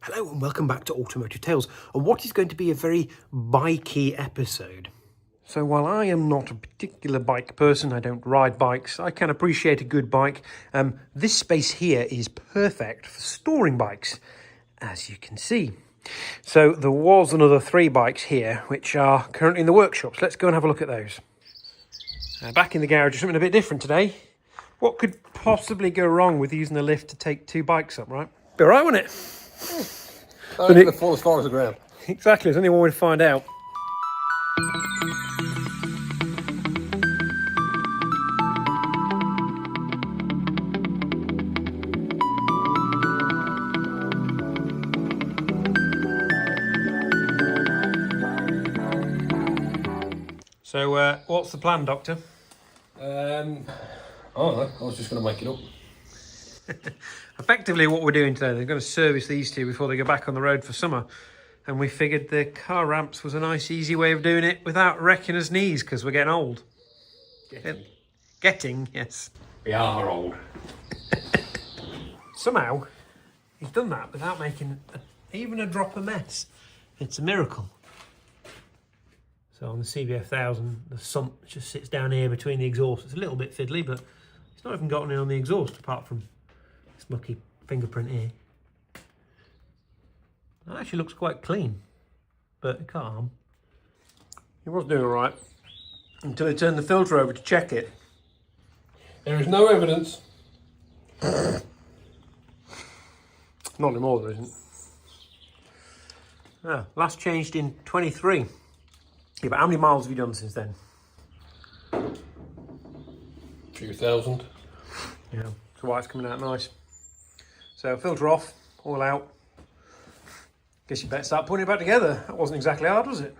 Hello and welcome back to Automotive Tales, and what is going to be a very bikey episode. So while I am not a particular bike person, I don't ride bikes, I can appreciate a good bike. This space here is perfect for storing bikes, as you can see. So there was another 3 bikes here, which are currently in the workshops. Let's go and have a look at those. Back in the garage is something a bit different today. What could possibly go wrong with using the lift to take 2 bikes up, right? Be all right, wouldn't it? I'm going to fall as far as the ground. Exactly, there's only one way to find out. So, what's the plan, Doctor? I don't know, I was just going to make it up. Effectively what we're doing today, they're going to service these 2 before they go back on the road for summer, and we figured the car ramps was a nice easy way of doing it without wrecking us knees because we're getting old. Getting, yes. We are old. Somehow he's done that without making even a drop of mess. It's a miracle. So on the CBF 1000, the sump just sits down here between the exhaust. It's a little bit fiddly, but it's not even gotten in on the exhaust apart from this mucky fingerprint here. That actually looks quite clean, but calm. He was doing all right until he turned the filter over to check it. There is no evidence. Not anymore, there isn't. Last changed in 23. Yeah, but how many miles have you done since then? A few thousand. Yeah, so why it's coming out nice. So filter off, oil out. Guess you better start putting it back together. That wasn't exactly hard, was it?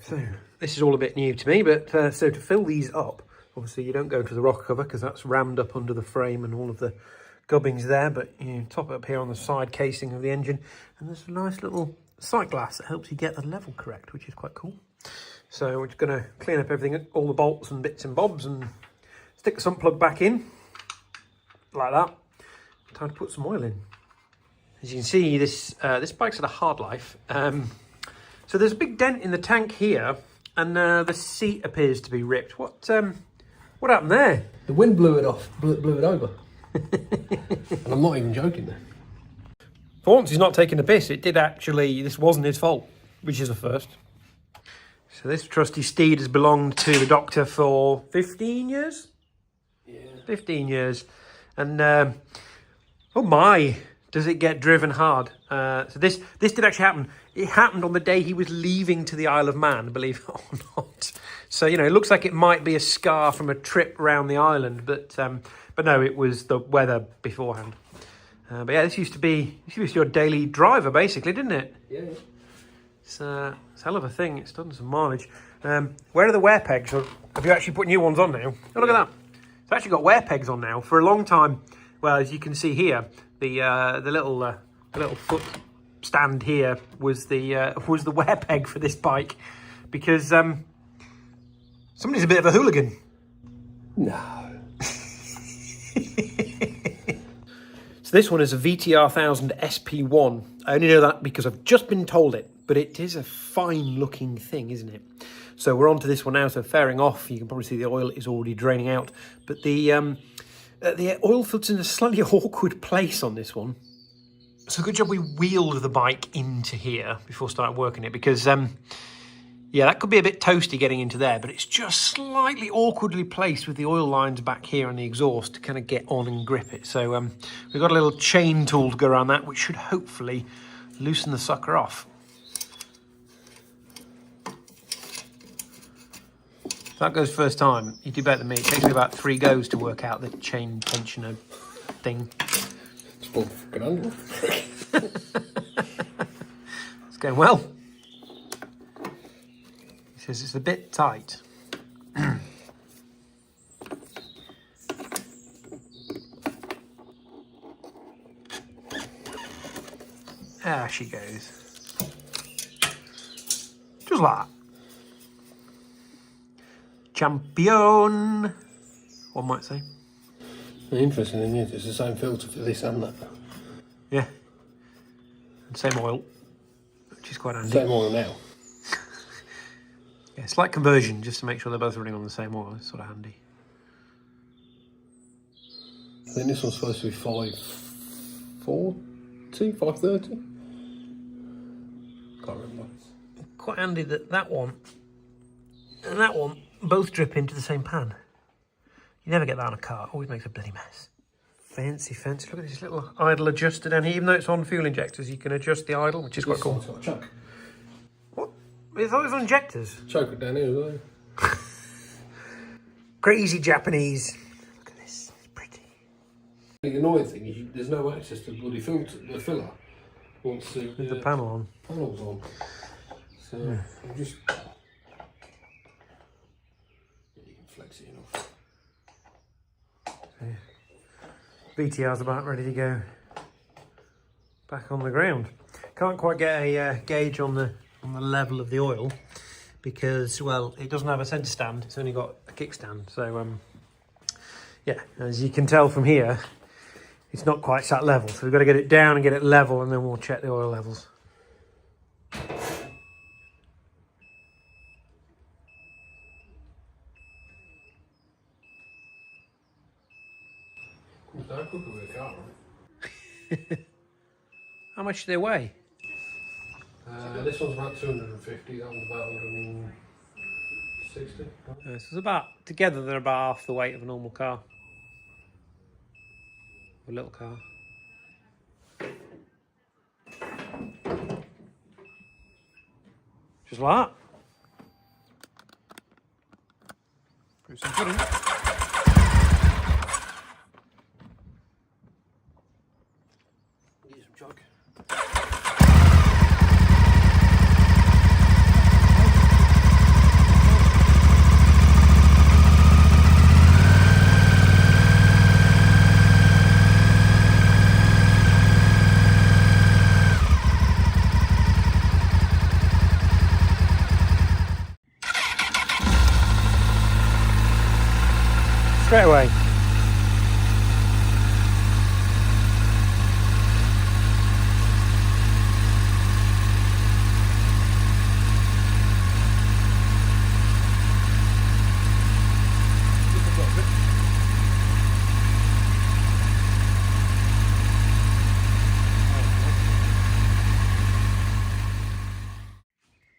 So this is all a bit new to me, but so to fill these up, obviously you don't go to the rocker cover because that's rammed up under the frame and all of the gubbins there, but you top it up here on the side casing of the engine, and there's a nice little sight glass that helps you get the level correct, which is quite cool. So we're just going to clean up everything, all the bolts and bits and bobs, and stick the sump plug back in like that. Time to put some oil in. As you can see, this bike's had a hard life. So there's a big dent in the tank here, and the seat appears to be ripped. What happened there? The wind blew it off, blew it over. And I'm not even joking there. For once, he's not taking the piss. It did actually, this wasn't his fault, which is a first. So this trusty steed has belonged to the doctor for 15 years? Yeah. 15 years. And, oh my, does it get driven hard. So this did actually happen. It happened on the day he was leaving to the Isle of Man, believe it or not. So, you know, it looks like it might be a scar from a trip around the island, but no, it was the weather beforehand. But yeah, this used to be your daily driver, basically, didn't it? Yeah. It's a hell of a thing. It's done some mileage. Where are the wear pegs? Or have you actually put new ones on now? Oh, look at that. It's actually got wear pegs on now. For a long time, well, as you can see here, the little foot stand here was the wear peg for this bike, because somebody's a bit of a hooligan. No. So this one is a VTR 1000 SP1. I only know that because I've just been told it, but it is a fine looking thing, isn't it? So we're on to this one now, so fairing off. You can probably see the oil is already draining out, but the oil filter's in a slightly awkward place on this one. So good job we wheeled the bike into here before starting working it, because yeah, that could be a bit toasty getting into there, but it's just slightly awkwardly placed with the oil lines back here on the exhaust to kind of get on and grip it. So we've got a little chain tool to go around that, which should hopefully loosen the sucker off. That goes first time. You do better than me. It takes me about 3 goes to work out the chain tensioner thing. It's full fucking handle. It's going well. He says it's a bit tight. There she goes. Just like that. Champion, one might say. The interesting thing is, it's the same filter for this and that. Yeah. Same oil, which is quite handy. Same oil now. Yeah, slight conversion just to make sure they're both running on the same oil. It's sort of handy. I think this one's supposed to be 540, 530. Can't remember. Quite handy that that one and that one both drip into the same pan. You never get that on a car. Always makes a bloody mess. Fancy, fancy. Look at this little idle adjuster down here. Even though it's on fuel injectors, you can adjust the idle, which is quite cool. Got a choke. What? I thought it was on injectors. Choke it down here as well. Crazy Japanese. Look at this. It's pretty. The annoying thing is there's no access to the bloody filter, the filler. Once With the panel on. Panel's on. So you just you can flex it enough. VTR's about ready to go back on the ground. Can't quite get a gauge on the level of the oil because, well, it doesn't have a centre stand. It's only got a kickstand. So yeah, as you can tell from here, it's not quite sat level. So we've got to get it down and get it level, and then we'll check the oil levels. Don't cook it with a car, right? How much do they weigh? This one's about 250, that one's about 160. So it's about, together they're about half the weight of a normal car. A little car. Just like that. Put some pudding. Get some choke. Straight away.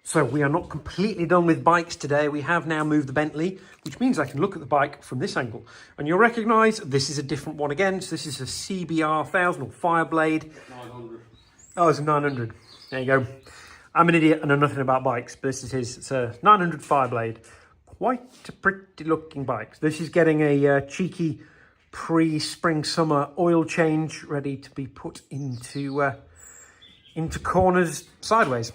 So we are not completely done with bikes today. We have now moved the Bentley, which means I can look at the bike from this angle. And you'll recognise this is a different one again. So this is a CBR 1000 or Fireblade. 900. Oh, it's a 900. There you go. I'm an idiot and know nothing about bikes, but this is his. It's a 900 Fireblade. Quite a pretty looking bike. This is getting a cheeky pre-spring summer oil change ready to be put into corners sideways.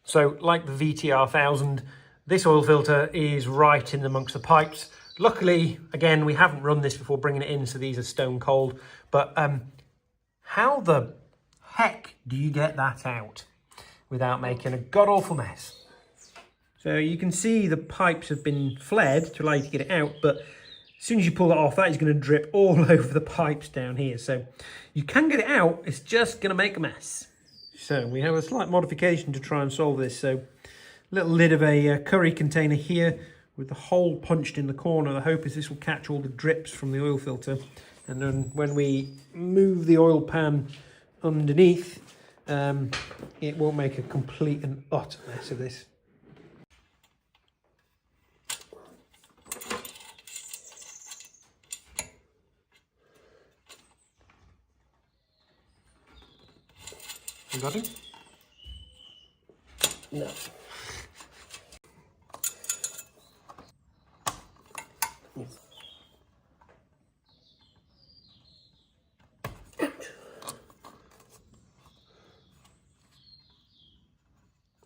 So, like the VTR 1000, this oil filter is right in amongst the pipes. Luckily, again, we haven't run this before bringing it in, so these are stone cold. But how the heck do you get that out without making a god-awful mess? So you can see the pipes have been flared to allow you to get it out, but as soon as you pull that off, that is going to drip all over the pipes down here. So you can get it out, it's just going to make a mess. So we have a slight modification to try and solve this. So little lid of a curry container here with the hole punched in the corner. The hope is this will catch all the drips from the oil filter. And then when we move the oil pan underneath, it won't make a complete and utter mess of this. You got it? No.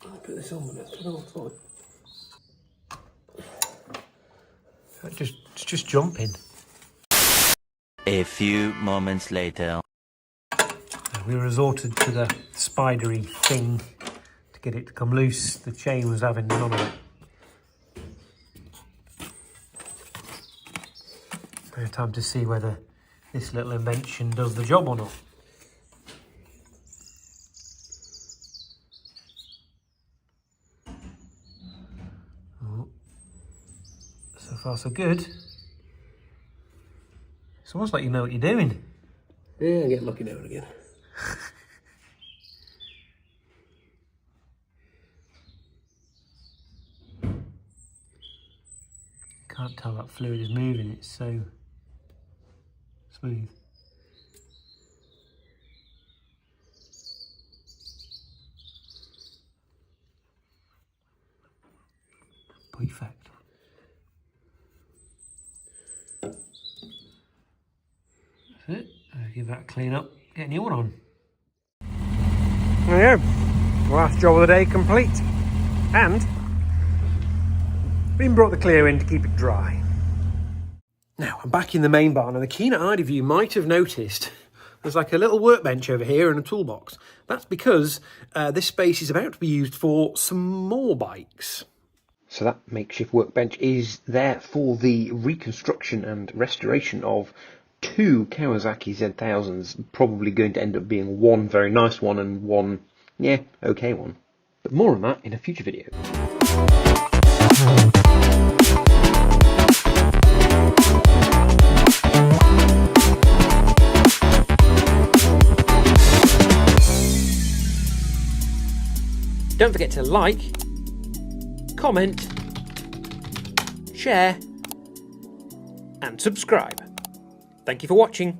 I'll put this on with it. Put it on time. It's just jumping. A few moments later. We resorted to the spidery thing to get it to come loose. The chain was having none of it. Now time to see whether this little invention does the job or not. far so good. It's almost like you know what you're doing. Yeah, I get lucky now and again. Can't tell that fluid is moving, it's so smooth. Perfect. That's it. I'll give that a clean up, get a new one on. There you go. Last job of the day complete. And been brought the clear in to keep it dry. Now, I'm back in the main barn, and the keen-eyed of you might have noticed there's like a little workbench over here and a toolbox. That's because this space is about to be used for some more bikes. So that makeshift workbench is there for the reconstruction and restoration of 2 Kawasaki Z1000s, probably going to end up being one very nice one and one, yeah, okay one. But more on that in a future video. Don't forget to like, comment, share, and subscribe. Thank you for watching.